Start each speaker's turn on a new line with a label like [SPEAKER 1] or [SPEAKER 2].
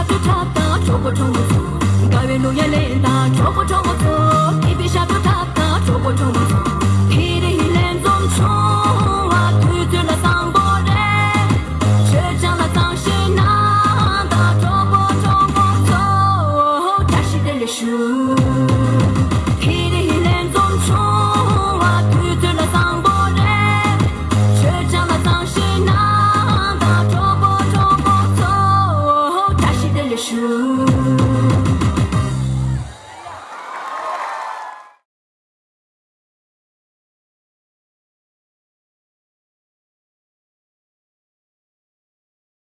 [SPEAKER 1] 就差的，戳破冲不错，高原路也累的，戳破冲不错，一笔下就差的，戳破冲不错，一的一脸总冲啊，推醉了桑波人，学长了当时那的，戳破冲不错，扎实的历史。一的一脸总冲啊，推醉了桑波人，学长了当时那的，戳破冲不错，扎实的历史。